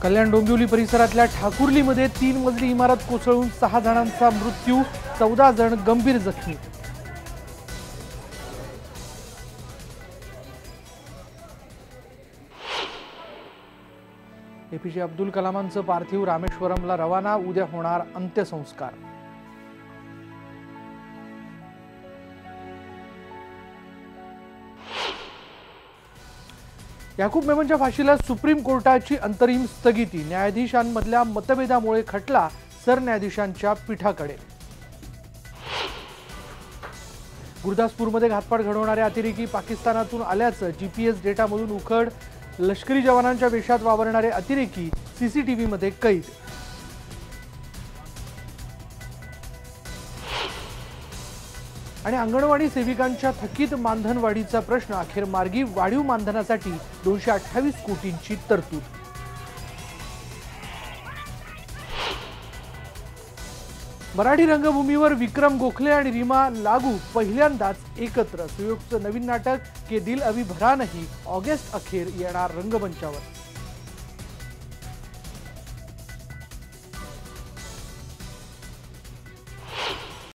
कल्याण डोंबिवली परिसरातल्या ठाकुर्लीमध्ये 3 मजली इमारत कोसळून 6 जणांचा मृत्यू, 14 जण गंभीर जखमी। एपीजे अब्दुल कलामांचं पार्थिव रामेश्वरमला रवाना, उद्या होणार अंत्यसंस्कार। याकूब मेमनच्या फाशीला सुप्रीम कोर्टाची अंतरिम स्थगिती, न्यायाधीशांमधल्या मतभेदामुळे खटला सरन्यायाधीशांच्या पीठाकडे। गुरदासपूरमध्ये घातपात घडवणारे अतिरेकी पाकिस्तानातून आल्याचं जीपीएस डेटामधून उघड, लष्करी जवानांच्या वेशात वावरणारे अतिरेकी सीसीटीव्हीमध्ये कैद। आणि अंगणवाडी सेविकांच्या थकीत मानधनवाढीचा प्रश्न अखेर मार्गी, वाढीव मानधनासाठी 228 कोटींची तरतूद। मराठी रंगभूमीवर विक्रम गोखले आणि रीमा लागू पहिल्यांदाच एकत्र। सुयोगचं नवीन नाटक के दिल अभी भरा नहीं ऑगस्ट अखेर येणार रंगमंचावर।